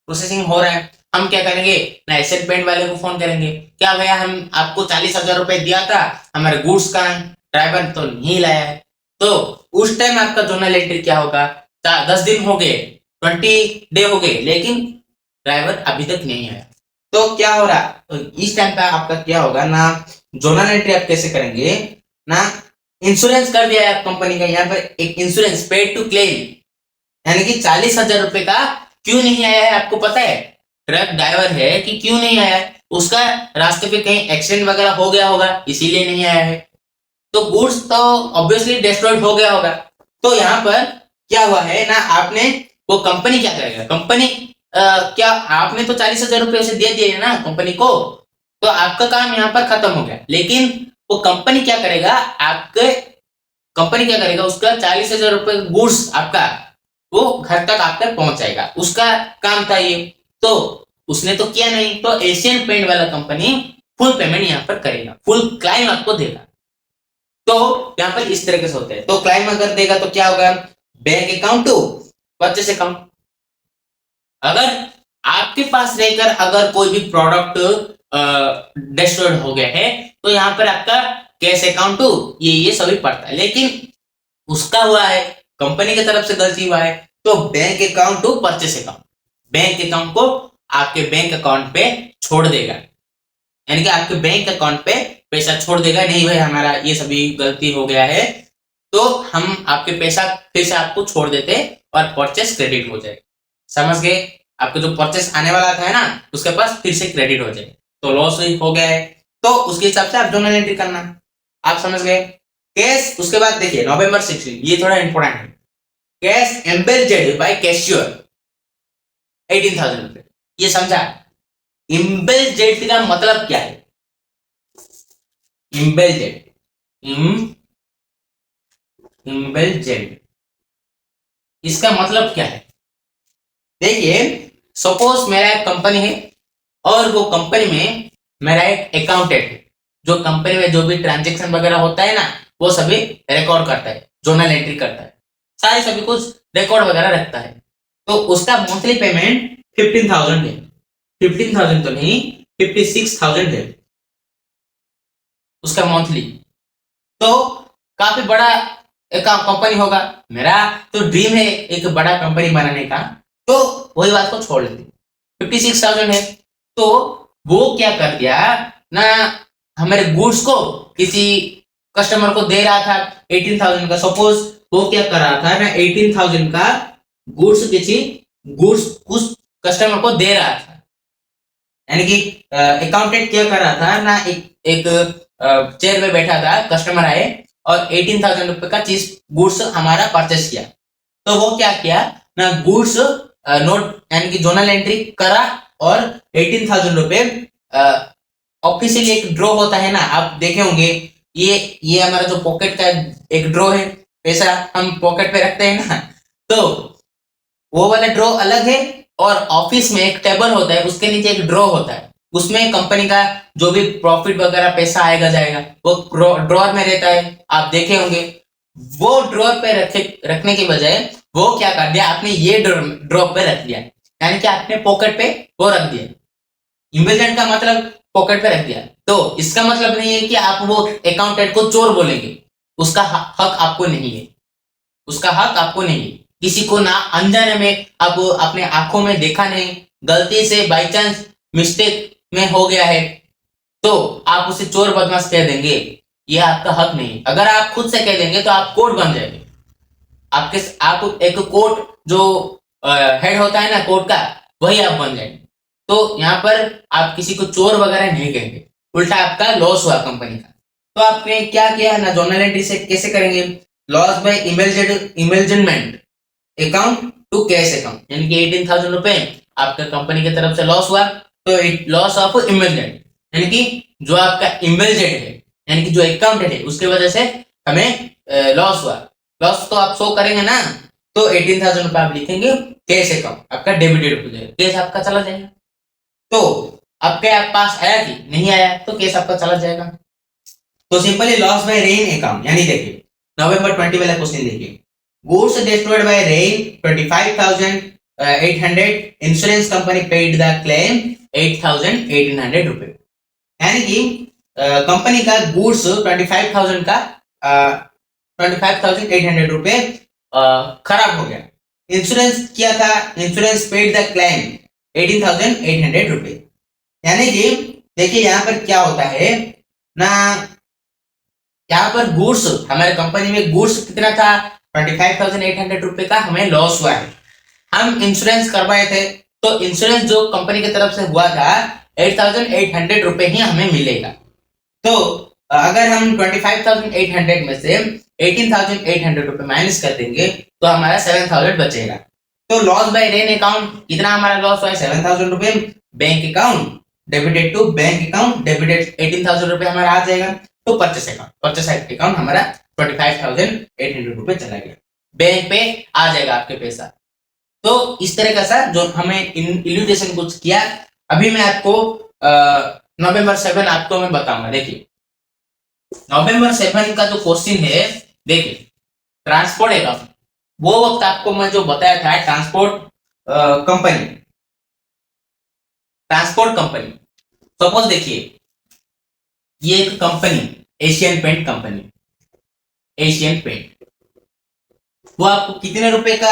प्रोसेसिंग हो रहा है। हम क्या करेंगे ना, एशियन पेंट वाले को फोन करेंगे, क्या भैया हम आपको 40,000 रुपए दिया था, हमारे गुड्स का ड्राइवर तो नहीं लाया है। तो उस टाइम आपका जोनल एंट्री क्या होगा, 10 दिन हो गए, 20 डे हो गए लेकिन ड्राइवर अभी तक नहीं आया। तो क्या हो रहा, तो इस टाइम पे आपका क्या होगा ना, जोनल एंट्री आप कैसे करेंगे ना, इंश्योरेंस कर दिया है कंपनी का, यहाँ पर एक इंश्योरेंस पेड टू क्लेम, यानी कि 40,000 रुपए का क्यों नहीं आया है आपको पता है, ट्रक ड्राइवर है कि क्यों नहीं आया है, उसका रास्ते पे कहीं एक्सीडेंट वगैरह हो गया होगा इसीलिए नहीं आया है, तो गुड्स तो ऑब्वियसली डिस्ट्रॉयड हो गया होगा। तो यहाँ पर क्या हुआ है ना, आपने, वो कंपनी क्या करेगा, कंपनी क्या आपने तो 40,000 रुपए उसे दे दिए ना कंपनी को, तो आपका काम यहाँ पर खत्म हो गया, लेकिन वो कंपनी क्या करेगा, आपके कंपनी क्या करेगा, उसका 40,000 रुपए गुड्स आपका वो घर तक आप तक पहुंचाएगा, उसका काम था ये। तो उसने तो किया नहीं, तो एशियन पेंट वाला कंपनी फुल पेमेंट यहाँ पर करेगा, फुल क्लाइम आपको देगा। तो यहाँ पर इस तरीके से होता है, तो क्लाइम अगर देगा तो क्या होगा, bank account to purchase account. अगर आपके पास रहकर अगर कोई भी प्रोडक्ट डिस्ट्रॉयड हो गया है तो यहाँ पर आपका कैश अकाउंट टू ये सभी पड़ता है, लेकिन उसका हुआ है, कंपनी की तरफ से गलती हुआ है, तो bank account to purchase account, bank account को आपके बैंक अकाउंट पे छोड़ देगा, यानी कि आपके बैंक अकाउंट पे पैसा छोड़ देगा, नहीं भाई हमारा ये सभी गलती हो गया है, तो हम आपके पैसा फिर से आपको छोड़ देते और परचेस क्रेडिट हो जाए। समझ गए, आपको जो परचेस आने वाला था ना उसके पास फिर से क्रेडिट हो जाए, तो लॉस हो गया है, तो उसके हिसाब से आप जोनल एंट्री करना। आप समझ गए। कैश, उसके बाद देखिए नवंबर 16, ये थोड़ा इंपॉर्टेंट है, कैश एम्बेडेड बाय कैशियर 18,000 रुपए, ये समझा। एम्बेडेड का मतलब क्या है, एम्बेडेड, एम्बेडेड इसका मतलब क्या है, देखिए सपोज मेरा एक कंपनी है और वो कंपनी में मेरा एक अकाउंटेंट है, जो कंपनी में जो भी ट्रांजेक्शन वगैरह होता है ना वो सभी रिकॉर्ड करता है, जोनल एंट्री करता है, सारे सभी कुछ रिकॉर्ड वगैरह रखता है, तो उसका मंथली पेमेंट 15,000 है, 15,000 तो नहीं 56,000 है उसका मंथली, तो काफी बड़ा एक कंपनी होगा। मेरा तो ड्रीम है एक बड़ा कंपनी बनाने का, तो वही बात को छोड़ लेते, 56,000 है, तो वो क्या कर दिया ना, हमारे गुड्स को किसी कस्टमर को दे रहा था 18,000 का, सपोज वो क्या कर रहा था ना, 18,000 का गुड्स कुछ कस्टमर को दे रहा था, यानी कि अकाउंटेंट क्या कर रहा था ना, एक चेयर में बैठा था, कस्टमर आए और 18,000 रुपए का चीज गुड्स हमारा परचेस किया, तो वो क्या किया ना, गुड्स नोट यानी कि जोनल एंट्री करा और 18,000 रुपए ऑफिशियली एक ड्रॉ होता है ना, आप देखे होंगे, ये हमारा जो पॉकेट का एक ड्रॉ है, पैसा हम पॉकेट पे रखते हैं ना, तो वो वाला ड्रॉ अलग है और ऑफिस में एक टेबल होता है उसके नीचे एक ड्रॉ होता है, उसमें कंपनी का जो भी प्रॉफिट वगैरह पैसा आएगा जाएगा वो ड्रॉर में रहता है, आप देखे होंगे। वो ड्रॉर पे रखने के बजाय वो क्या कर दिया, आपने ये ड्रॉर पे रख दिया, यानी कि आपने पॉकेट पे वो रख दिया। इन्वेस्टमेंट का मतलब पॉकेट पे रख दिया, तो इसका मतलब नहीं है कि आप वो अकाउंटेंट को चोर बोलेंगे, उसका हक आपको नहीं है, उसका हक आपको नहीं है। किसी को ना अनजाने में आप अपने आंखों में देखा नहीं, गलती से बाई चांस मिस्टेक में हो गया है, तो आप उसे चोर बदमाश कह देंगे, यह आपका हक नहीं। अगर आप खुद से कह देंगे तो आप कोर्ट बन जाएंगे, आप एक कोर्ट जो हेड होता है ना कोर्ट का, वही आप बन जाएंगे। तो यहाँ पर आप किसी को चोर वगैरह नहीं कहेंगे, उल्टा आपका लॉस हुआ कंपनी का। तो आपने क्या किया ना, जर्नल एंट्री से कैसे करेंगे, लॉस बाय इमेजमेंट अकाउंट टू कैश अकाउंट, यानी कि 18,000 रुपए आपका कंपनी की तरफ से लॉस हुआ, तो लॉस ऑफ इमेजमेंट, यानी कि जो आपका इमेजमेंट है, यानी कि जो अकाउंटेंट है उसकी वजह से हमें लॉस हुआ। लॉस तो आप शो करेंगे ना, तो 18,000 रुपए आप लिखेंगे कैश अकाउंट, आपका डेबिटेड हो जाएगा, कैश आपका चला जाएगा। तो आपके पास आया कि नहीं आया, तो कैश आपका चला जाएगा। तो simply loss bye rain account, यानी देखिए नवंबर 20 वाला क्वेश्चन देखिए, goods destroyed by rain 25,800, insurance company paid the claim 8,800 रुपए, यानी कि कंपनी का गुड्स 25,000 का 25,800 रुपए खराब हो गया, इंश्योरेंस किया था, इंश्योरेंस पेड द क्लेम 18,800 रुपए। यानी कि देखिए यहाँ पर क्या होता है ना, यहाँ पर गुड्स हमारे कंपनी में गुड्स कितना था 25,800 रुपए का हमें लॉस हुआ है, हम इंश्योरेंस करवाए थे, तो इंश्योरेंस जो कंपनी की तरफ से हुआ था 8,800 रुपए ही हमें मिलेगा। तो अगर हम 25,800 में से 18,800 रुपए माइनस कर देंगे तो हमारा 7,000 बचेगा। तो लॉस बाय रेन अकाउंट कितना हमारा लॉस हुआ है 7,000 रुपए, bank account debited to bank account debited 18,000 रुपए हमारा आ जाएगा। तो परचेस अकाउंट हमारा 25,800 रुपए चला गया, बैंक पे आ जाएगा आपके पैसा। तो इस तरह का सा जो हमें इल्यूस्ट्रेशन कुछ किया, अभी मैं आपको नवंबर 7 आपको मैं बताऊंगा। देखिए नवंबर 7 का जो क्वेश्चन है, देखिए ट्रांसपोर्ट अकाउंट, वो वक्त आपको मैं जो बताया था ट्रांसपोर्ट कंपनी, सपोज देखिए ये एक company Asian paint company, Asian paint, वो आपको कितने रुपए का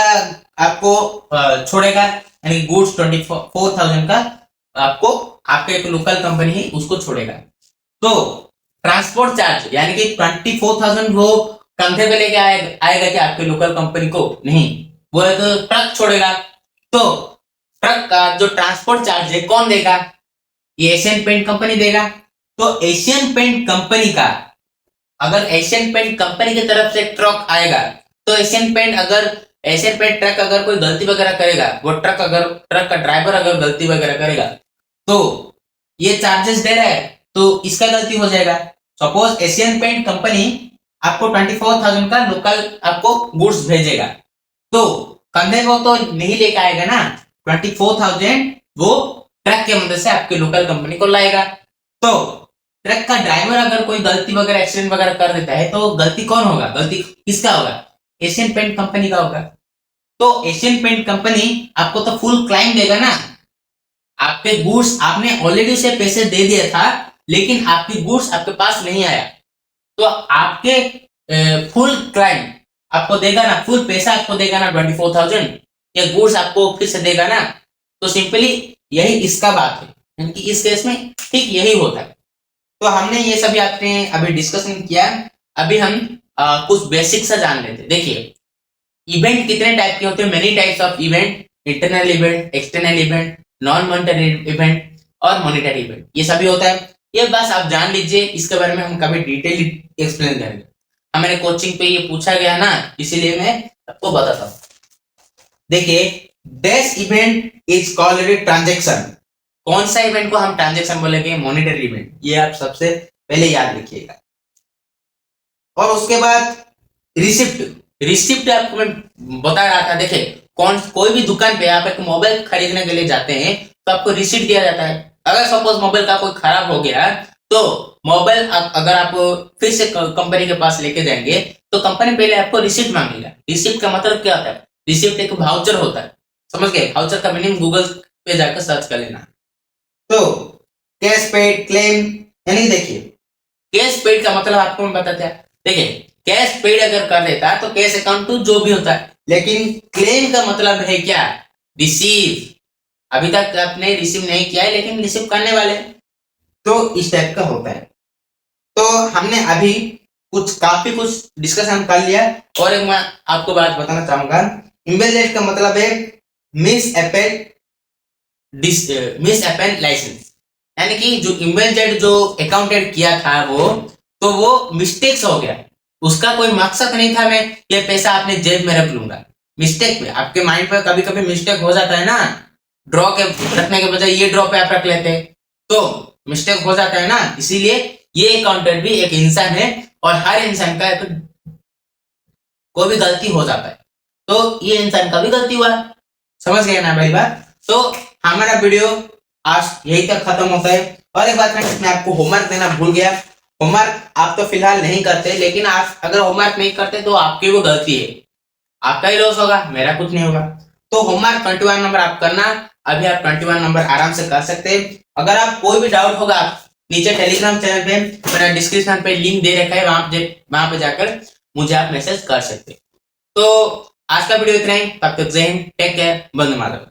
आपको छोड़ेगा, यानी गुड्स 24,000 का आपको आपके एक लोकल कंपनी है उसको छोड़ेगा। तो ट्रांसपोर्ट चार्ज यानी कि 24,000 वो कंधे पे लेके आएगा कि आपके लोकल कंपनी को नहीं, वो एक ट्रक छोड़ेगा। तो ट्रक का जो ट्रांसपोर्ट चार्ज है कौन देगा, ये एशियन पेंट कंपनी देगा। तो एशियन पेंट कंपनी का, अगर एशियन पेंट कंपनी की तरफ से ट्रक आएगा, तो एशियन पेंट ट्रक अगर कोई गलती वगैरह करेगा, वो ट्रक का ड्राइवर अगर गलती वगैरह करेगा, तो ये चार्जेस दे रहा है तो इसका गलती हो जाएगा। सपोज एशियन पेंट कंपनी आपको 24,000 का लोकल आपको गुड्स भेजेगा, तो कंधे को तो नहीं लेके आएगा ना, 24,000 वो ट्रक के मदद से आपके लोकल कंपनी को लाएगा। तो ट्रक का ड्राइवर अगर कोई गलती वगैरह एक्सीडेंट वगैरह कर देता है, तो गलती कौन होगा, गलती किसका होगा, एशियन पेंट कंपनी का होगा। तो एशियन पेंट कंपनी आपको तो फुल क्लाइम देगा ना, आपके गुड्स आपने ऑलरेडी उसे पैसे दे दिया था, लेकिन आपकी गुड्स आपके पास नहीं आया, तो आपके फुल क्लाइम आपको देगा ना, फुल पैसा आपको देगा ना 24,000, या गुड्स आपको फिर से देगा ना। तो सिंपली यही इसका बात है, यानी कि इस केस में ठीक यही होता है। तो हमने ये सभी आपने अभी डिस्कशन किया, अभी हम कुछ बेसिक सा जान लेते हैं। देखिए इवेंट कितने टाइप के होते हैं, many types of event, internal event, external event, non monetary event और मॉनिटरी इवेंट, ये सभी होता है। ये बस आप जान लीजिए, इसके बारे में हम कभी डिटेल एक्सप्लेन करेंगे। हमारे कोचिंग पे ये पूछा गया ना, इसीलिए मैं आपको बताता हूँ। देखिए this event is called transaction, कौन सा इवेंट को हम ट्रांजैक्शन बोलेंगे, मॉनिटरी इवेंट, ये आप सबसे पहले याद रखिएगा। और उसके बाद रिसिप्ट आपको मैं बता रहा था। देखिए कोई भी दुकान पे आप एक मोबाइल खरीदने के लिए जाते हैं तो आपको रिसिप्ट दिया जाता है, अगर सपोज मोबाइल का कोई खराब हो गया तो मोबाइल अगर आप फिर से कंपनी के पास लेके जाएंगे तो कंपनी पहले आपको रिसिप्ट मांगेगा। रिसिप्ट का मतलब क्या होता है? रिसिप्ट एक वाउचर होता है, समझ गए? वाउचर का मीनिंग गूगल पे जाकर सर्च कर लेना। तो कैश पेड क्लेम, यानी देखिए कैश पेड का मतलब आपको मैं बताता है। देखिए कैश पेड अगर कर देता तो कैश अकाउंट टू जो भी होता है, लेकिन क्लेम का मतलब है क्या? रिसीव। अभी तक आपने रिसीव नहीं किया है लेकिन रिसीव करने वाले, तो इस टाइप का होता है। तो हमने अभी काफी कुछ डिस्कशन कर लिया। और एक मैं आपको बात बताना चाहूंगा, इम्बेडेड का मतलब है मिस एपेंड लाइसेंस, यानी कि जो इम्बेडेड जो अकाउंटेंट किया था वो मिस्टेक्स हो गया। उसका कोई मकसद नहीं था मैं ये पैसा अपने जेब में रख लूंगा। मिस्टेक में आपके माइंड पर कभी कभी मिस्टेक हो जाता है ना, ड्रॉ के रखने के बजाय ये ड्रॉ पे आप रख लेते हैं तो मिस्टेक हो जाता है ना। इसीलिए ये अकाउंटेंट भी एक इंसान है और हर इंसान का कोई भी गलती हो जाता है, तो ये इंसान का भी गलती हुआ। समझ गए ना मेरी बात? तो हमारा वीडियो आज यही तक खत्म होता है। और एक बात फ्रेंड्स, मैं आपको होमवर्क देना भूल गया। होमवर्क आप तो फिलहाल नहीं करते, लेकिन आप अगर होमवर्क नहीं करते तो आपकी वो गलती है, आपका ही लॉस होगा, मेरा कुछ नहीं होगा। तो होमवर्क 21 नंबर आप करना। अभी आप 21 नंबर आराम से कर सकते हैं। अगर आप कोई भी डाउट होगा नीचे टेलीग्राम चैनल पे मैंने डिस्क्रिप्शन पे लिंक दे रखा है, वहां पे जाकर मुझे आप मैसेज कर सकते हैं। तो आज का वीडियो इतना ही, तब तक जय हिंद, टेक केयर, वंदे मातरम।